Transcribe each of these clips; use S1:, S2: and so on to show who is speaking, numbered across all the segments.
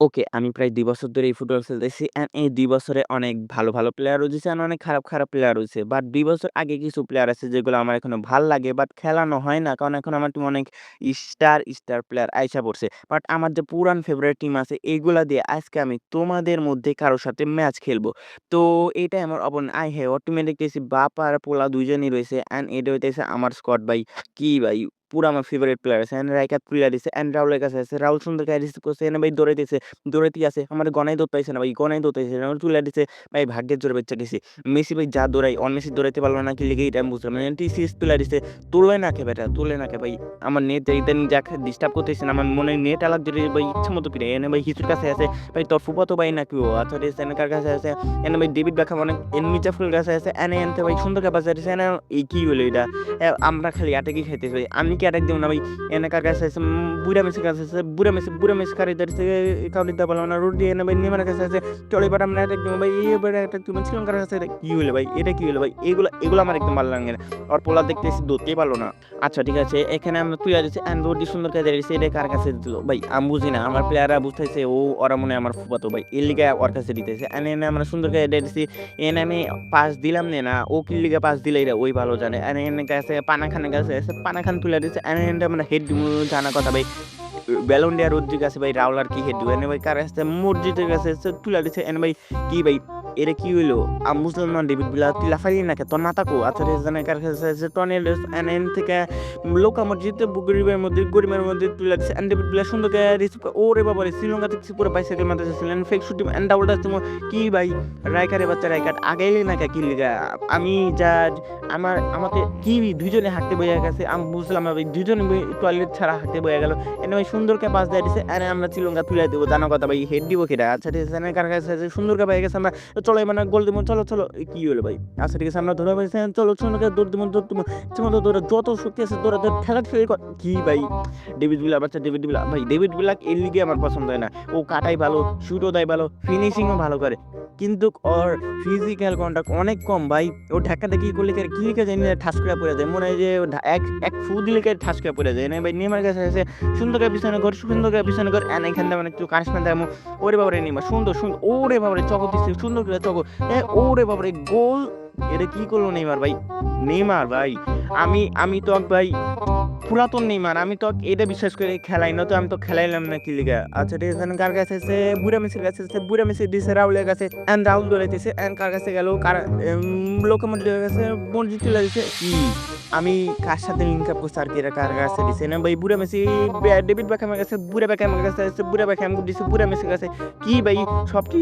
S1: ওকে, আমি প্রায় ২ বছর ধরে এই ফুটবল খেলতেছি। অ্যান্ড এই ২ বছরে অনেক ভালো, ভালো প্লেয়ারও হইছে অ্যান্ড অনেক খারাপ, খারাপ প্লেয়ার হইছে। বাট ২ বছর আগে কিছু প্লেয়ার আছে যেগুলো আমার এখনো ভাল লাগে বাট খেলানো হয় না। কারণ এখন আমার টিমে অনেক স্টার প্লেয়ার আইসা পড়ছে। বাট আমার যে পুরান ফেভারাইট টিম আছে এগুলা দিয়ে আজকে আমি তোমাদের মধ্যে কারো সাথে ম্যাচ খেলবো। তো এইটাই আমার আই হ্যাঁ, ওর টিমে দেখতেছি বাপ আর পোলা ২ জনই রয়েছে অ্যান্ড এটা হইতেছে আমার স্কোয়াড ভাই। কি ভাই পুরা আমার ফেভারাইট প্লেয়ার আছে। অ্যান্ড রাইকাত প্লেয়ার দিছে অ্যান্ড রাউলের কাছে আছে। রাউল সুন্দর করে রিসিভ করছে এনে ভাই দৌড়াইতেছে। দৌড়াইতেই আছে। আমারে গনাই দৌড় পাইছে না ভাই, গনাই দৌড়াইছে না। তুইলা দিছে ভাই ভাগ্যের জোরে বাইচ্চা গেছি। মেসি ভাই যা দৌড়াই, মেসি দৌড়াইতে পারল না কি লিগে এটা আমি বুঝলাম না। টিসিএস তুইলা দিছে। তুলে না কে বেটা, তুলে না কে ভাই। আমার নেট ইদানিং যা ডিস্টার্ব করতেছে না, আমার মনে হয় নেট আলাক যদি ভাই ইচ্ছামত পিটাই। এনে ভাই হিসুর কাছে আছে। ভাই তোর ফুফাতো ভাই নাকি ও? আচ্ছা ঠিক আছে, এনে কার কাছে আছে? এনে ভাই ডেভিড বেকহাম অনেক এনিমি জাফরের কাছে আছে। এনে এনতে ভাই সুন্দর করে বাজায় দিছে। এনে এই কি হলো এটা? আমরা খালি অ্যাটাকই খাইতেছি ভাই। আমি কি অ্যাটাক দিব না ভাই? এনে কার কাছে আছে? বুড়া মেসির কাছে আছে। বুড়া মেসি কারে ধরছে কাউন্টি দা বললাম না রোড দিয়ে এনে ভাই নেমার কাছে আছে। চলো এবার আমরা অ্যাটাক দিব ভাই। এবার অ্যাটাক দিব শ্রীলঙ্কার কাছে এটা কি হলো ভাই? এটা কি হলো ভাই? এগুলো আমার একদম ভালো লাগে না। আর পোলা দেখতেছি ধরতেই পারলো না। আচ্ছা ঠিক আছে, এখানে আমরা তুইলা দিছি অ্যান্ড রোডি সুন্দর করে দিছে। এটা কার কাছে দিল? ভাই আমি বুঝি না। আমার প্লেয়াররা বুঝতেছে ওরা মনে হয় আমার ফুফাতো ভাই। এর লিগে ওর কাছে দিতেছে। অ্যান্ড এনে আমরা সুন্দর করে দিয়ে দিছি। এনে আমি পাস দিলাম না ও কি লিগে পাস দিলে এটা ওই ভালো জানে। অ্যান্ড এনে কাছে পানা খানের কাছে আছে। পানা খান তুইলা দিছে। অ্যান্ড এনে আমরা হেড দিব জানা কথা ভাই। ব্যালন ডি আর রদ্রিগ আছে ভাই, রাউল আর কি হেড দিব। এনে ভাই কার কাছে? মসজিদের কাছে তুইলা দিছে। এনে ভাই কি ভাই এটা কি হইলো? আমি বুঝলাম না। ডেভিড বিলা তুই লাফাইলি না কে? তোর মাথা কো? আচ্ছা ঠিক আছে, কার কাছে আছে? টর্নেডোস এন্ড এন থেকে লোকা মসজিদে গরিবের মধ্যে তুলে দিচ্ছে। এন্ড ডেভিড বিলা সুন্দর করে রিসিভ করে ওরে বাবা রে সিলঙ্গা থেকে পুরো বাইসাইকেল মারতে ছিলেন ফেক শুট এন্ড ডাবলটা তুমি কি ভাই রাইকারে বাচ্চা রাইকার আগাইলি না কে কি লিগা? আমি জাজ আমাকে কি দুইজনে হাঁটতে বইয়া গেছে আমি বুঝলাম না ভাই। দুইজনে টয়লেট ছাড়া হাঁটতে বইয়া গেল। এনে ভাই সুন্দর করে পাস দিয়ে দিছে। এনে আমরা শ্রীলঙ্কা তুলে দেবো জানা কথা ভাই। হেড দিব কেটা? আচ্ছা ঠিক আছে, কার কাছে আছে? সুন্দর করে পাই গেছে আমরা। চলো এবার না গোল দিব। চলো কি হলো ভাই? আচ্ছা ঠিক আছে, আমরা ধরে পাইছি। চলো সুন্দর করে দৌড় দিব। ইচ্ছামতো দৌড়া, যত শক্তি আছে দৌড়া ঠেলাঠেলি কর। কি ভাই ডেভিড ভিলা বাচ্চা ডেভিড ভিলা ভাই। ডেভিড ভিলাক এর লিগে আমার পছন্দ হয় না। ও কাটাই ভালো, শুটও দেয় ভালো, ফিনিশিংও ভালো করে। কিন্তু ওর ফিজিক্যাল কন্টাক্ট অনেক কম ভাই। ও ধাক্কাধাক্কি করলে কি লিখে জানি না ঠাস করে পড়ে যায়। মনে হয় যে এক ফু দিলে ঠাস করে পড়ে যায় না ভাই। নেমার কাছে আছে সুন্দর করে পিছনে ঘর, সুন্দর করে পিছনে ঘর। এখান থেকে মানে একটু কাশমান দেয়। ওরে বাবারে নেমার সুন্দর ওরে বাবারে চকো দিচ্ছে সুন্দর করে চকো। ওরে বাবারে গোল। এটা কি করলো নেইমার ভাই? নেইমার ভাই আমি তো ভাই পুরাতন নেইমার। আমি তো এটা বিশ্বাস করে খেলাই না তো আমি তো খেলাইলাম না কি লিগা? আচ্ছা ঠিক আছে, কার কাছে আছে? বুড়া মেসির কাছে আছে। বুড়া মেসি দিছে রাউলের কাছে এন্ড রাউল দৌড়াইতেছে এন্ড কার কাছে গেল? কার লোকোমোটিভের কাছে মসজিদ তুলে দিছে। কি আমি কার সাথে লিঙ্ক আপ করছি আর কি? এরা কার কাছে দিছে না ভাই? বুড়া মেসি ডেভিড বেকহামের কাছে, বুড়া বেকহামের কাছে আছে। বুড়া বেকহাম দিছে বুড়া মেসির কাছে। কি ভাই সবটি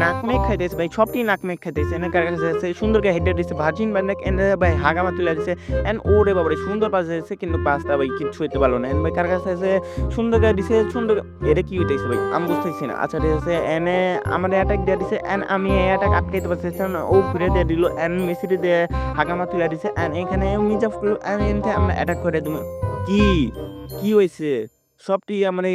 S1: নাকমেক খাইতেছে ভাই, সবটি নাকমেক খাইতেছে। এনে কার কাছে আছে? সুন্দর করে হেডে দিছে ভার্জিন বান্ডাক এন্ড ভাই হাগামা তুলে দিছে এন্ড ওরে বাবারে সুন্দর পাস দিয়েছে কিন্তু পাসটা ভাই কিচ্ছু হইতে পারলো না। এন্ড ভাই কার কাছে আছে? সুন্দর করে দিছে সুন্দর। এটা কি হইতেছে ভাই আমি বুঝতেছি না। আচ্ছা ঠিক আছে, এনে আমাদের অ্যাটাক দিয়ে দিছে এন্ড আমি অ্যাটাক আটকাইতে পারছিলাম না। ও ঘুরে দিয়ে দিল এন্ড মেসিতে দিয়ে হাগামা তুলে দিছে এন্ড এখানে মিজাফ এন্ড এনতে আমরা অ্যাটাক করে দিব। কি কি হইছে? সবটি মানে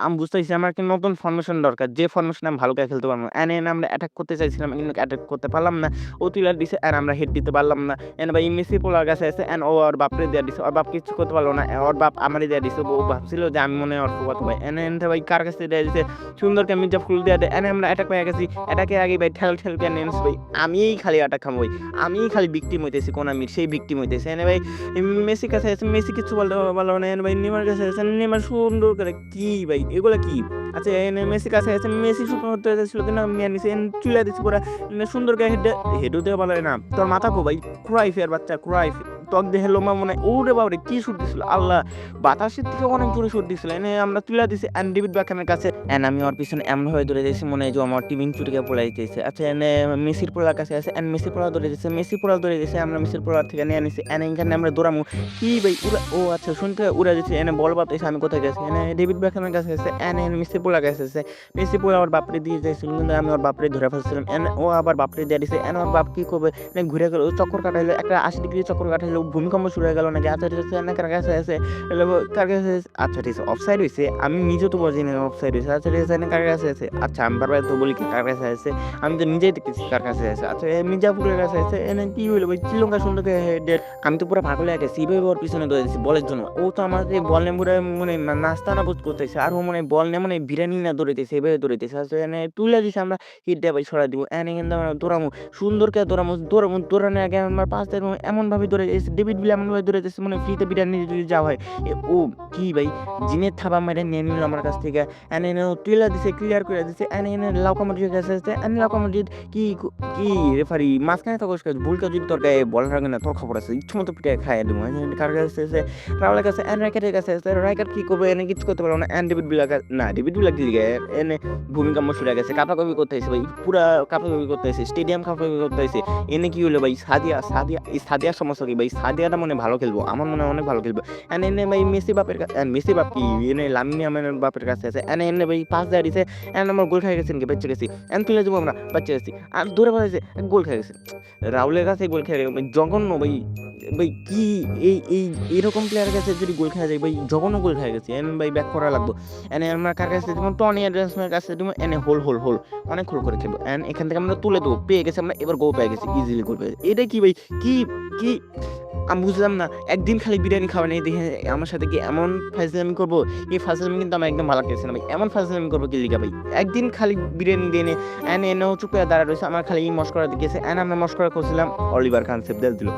S1: আমি বুঝতেছি আমার একটা নতুন ফরমেশন দরকার। যে ফরমেশনে আমি ভালো করে খেলতে পারবো। এন্ড আমরা অ্যাটাক করতে চাইছিলাম কিন্তু অ্যাটাক করতে পারলাম না। ও তুইলা দিছে এন্ড আমরা হেড দিতে পারলাম না। এন্ড ভাই মেসি পোলার কাছে আছে এন্ড ও ওর বাপরে দিয়ে দিছে। ওর বাপ কিছু করতে পারলো না। ওর বাপ আমারই দিয়ে দিছে। ও ভাবছিল যে আমি মনে হয় ওর ফুফাতো ভাই। এন্ড ভাই কার কাছে দিয়ে দিছে? সুন্দর করে মির্জা ফুল দিয়ে দেয়। এন্ড আমরা অ্যাটাক পেয়ে গেছি। অ্যাটাকে আগে ভাই ঠেল পেয়ে নেন্স ভাই। আমিই খালি অ্যাটাক খামো ভাই। আমিই খালি ভিকটিম হইতেছি কোন আমি সেই ভিকটিম হইতেছে। এন্ড ভাই মেসি কাছে আছে। মেসি কিছু বলতে পারলো না। এন্ড ভাই নেমার কাছে আছে। নেমার সুন্দর করে কি ভাই এগুলা কি? আচ্ছা এনে মেসির কাছে আছে। মেসি শুট করতে যাচ্ছিল কিন্তু আমি নিয়ে নিছি এন্ড চুলে দিছি পুরা সুন্দর করে হেডও দেওয়া ভালো না। তোর মাথা কো ভাই? ক্রাইফের বাচ্চা ক্রাইফ ত্বক দেখে লোমা মনে ওরে বাবারে কি শুট দিছিল আল্লাহ! বাতাসের থেকে অনেক জোরে শুট দিছিল। এনে আমরা তুলে দিছি এন্ড ডেভিড বেকহামের কাছে এন্ড আমি ওর পিছনে এমন ভাবে দৌড়ে যাইছি মনে হয় যে আমার টিম ইনচুটিকে পলাই দিতেছে। আচ্ছা এনে মেসির পোলার কাছে আছে এন্ড মেসি পোলা দৌড়ে দিছে। মেসি পোলা দৌড়ে দিছে আমরা মেসির পোলার থেকে নিয়ে নিছি এন্ড এখানে আমরা দৌড়ামু। কি ভাই উড়া ও আচ্ছা শুনতে উড়া দিছে। এনে বল পাতাইছে আমি কোথায় গেছি? এনে ডেভিড বেকহামের কাছে আছে এন্ড মেসি পোলার কাছে আছে। মেসি পোলা ওর বাপরে দিয়ে যাইছিল কিন্তু আমি ওর বাপরে ধরে ফেলছিলাম এন্ড ও আবার বাপরে দিয়ে দিছে এন্ড ওর বাপ কি করবে? ঘুরে গেল চক্কর কাটাইলো একটা ৮০ ডিগ্রি চক্কর কাটাইলো ভূমিকম্প শুরু হয়ে গেল নাকি? আচ্ছা ঠিক আছে, না কার কাছে আছে? হলো কার কাছে আছে? আচ্ছা ঠিক আছে, অফসাইড হইছে। আমি নিজেও তো বুঝি না অফসাইড হইছে। আচ্ছা ঠিক আছে, না কার কাছে আছে? আচ্ছা আমি বারবার তো বলি কি কার কাছে আছে? আমি তো নিজেই দেখতেছি কার কাছে আছে। আচ্ছা মির্জাপুরের কাছে আছে। এনে কি হইলো ভাই? শ্রীলঙ্কা সুন্দরকে হেডের। আমি তো পুরা পাগল হয়ে গেছি। এভাবে ওর পিছনে দৌড়াইতেছি বলের জন্য। ও তো আমাকে বল নিয়ে পুরা মানে নাস্তা নাবুদ করতেছে। আর ও মনে হয় বল নিয়ে মনে হয় বিরিয়ানি নিয়ে দৌড়াইতেছে। এভাবে দৌড়াইতেছে। আচ্ছা এনে তুইলা দিছে আমরা হিট দিয়ে ভাই ছড়াই দিব। এনে কিন্তু আমরা দৌড়ামু। সুন্দরকে দৌড়ামু। দৌড়ানোর আগে আমার পাশ দিয়ে এমনভাবে দৌড়াইতেছে। ডেভিড ভিলা এমনভাবে দৌড়াইতেছে মনে হয় ফ্রিতে বিরিয়ানি যদি যাওয়া হয়। ও কি ভাই জিনের থাবা মেরে নিয়ে নিল আমার কাছ থেকে। এনে ও তুইলা দিছে, ক্লিয়ার করে দিছে। এনে লাউকা মসজিদের কাছে আছে। এনে লাউকা মসজিদ কি রেফারি মাঝখানে থাকস কাজ ভুল কাজ যদি তোর গায়ে বল লাগে না তোর খবর আছে। ইচ্ছামতো পিটায় খাইয়া দিমু। কার কাছে আছে? রাহুলের কাছে। রাইকার্ডের কাছে আছে। রাইকার্ড কি করবে? এনে কিচ্ছু করতে পারবে না। ডেভিড ভিলা না ডেভিড ভিলা কি লিগে? এনে ভূমিকম্প শুরু হয়ে গেছে। কাঁপাকাঁপি করতেছে ভাই। পুরা কাঁপাকাঁপি করতেছে। স্টেডিয়াম কাঁপাকাঁপি করতেছে। এনে কি হলো ভাই? এই সাদিয়ার সমস্যা কি ভাই? সাদিয়াটা মনে হয় ভালো খেলবো। আমার মনে হয় অনেক ভালো খেলবে। এনে ভাই মেসি বাপের মেসি বাপ কি? এনে লামিন ইয়ামালের বাপের কাছে আছে। এনে ভাই পাস দেয়া দিছে। আমার গোল খাই গেছেন কি বেঁচে গেছি। তুলে যাবো আমরা বাচ্চা গেছি। আর দৌড়ে পালাইছে। গোল খেয়ে গেছে। রাহুলের কাছে গোল খেয়ে গেছে। জঘন্য ভাই। ভাই কি এই এরকম প্লেয়ারের কাছে যদি গোল খেয়া যায় ভাই জঘন্য গোল খেয়ে গেছে। ভাই ব্যাক করা লাগবো। আমরা কার কাছে দিব? টনি এডামসের কাছে দিব। হোল। অনেক হোল করে খেলবো। এখান থেকে আমরা তুলে দেবো। পেয়ে গেছি আমরা এবার গোল পেয়ে গেছি। ইজিলি গোল পেয়ে গেছি। এটা কি ভাই? কি কি আমি বুঝলাম না। একদিন খালি বিরিয়ানি খাওয়া নেই দেখে আমার সাথে কি এমন ফাজলামি করবো? এই ফাজলামি কিন্তু আমার একদম ভালো লাগতেছে না ভাই। এমন ফাজলামি করবো কি লিগা ভাই? একদিন খালি বিরিয়ানি দিয়ে এনেও চুপ করে দাঁড়ায় রইছে। আমার খালি এই মশকরা দিতেছে। আমরা মশকরা করছিলাম। অলিভার খান সেভ দিয়ে দিল।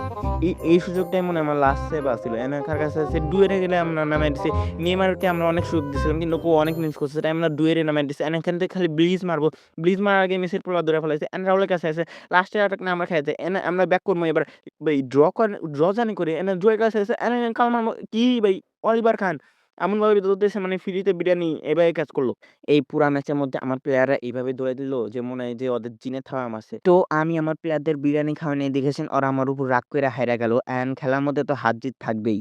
S1: এই সুযোগটাই মনে হয় আমার লাস্ট সেভ আছিল। কার কাছে আছে? ডুয়েরে গেলে আমরা নামাই দিছি। নেইমারকে আমরা অনেক সুযোগ দিছিলাম কিন্তু ও অনেক মিস করছে। তাই আমরা ডুয়েরে নামাই দিছি। এখান থেকে খালি ব্লিজ মারবো। ব্লিজ মারার আগে মেসির পোলা ধরে ফেলাইছে। রাহুলের কাছে আছে। লাস্টের অ্যাটাক না আমরা খাইতে। আমরা ব্যাক করবো এবার। ভাই ড্র জানি করে ড্রয়ের কাছে আছে। কাল মারবো কি ভাই? অলিভার খান এমনভাবে দৌড়তেছে মানে ফ্রিতে বিরিয়ানি এভাবে কাজ করলো। এই পুরা ম্যাচের মধ্যে আমার প্লেয়াররা এইভাবে দৌড়াই দিল যে মনে হয় যে ওদের জিনের থাবা মারছে। তো আমি আমার প্লেয়ারদের বিরিয়ানি খাওয়া নিয়ে দেখেছেন ওরা আমার উপর রাগ কইরা হাইরা গেল। খেলার মধ্যে তো হার জিত থাকবেই।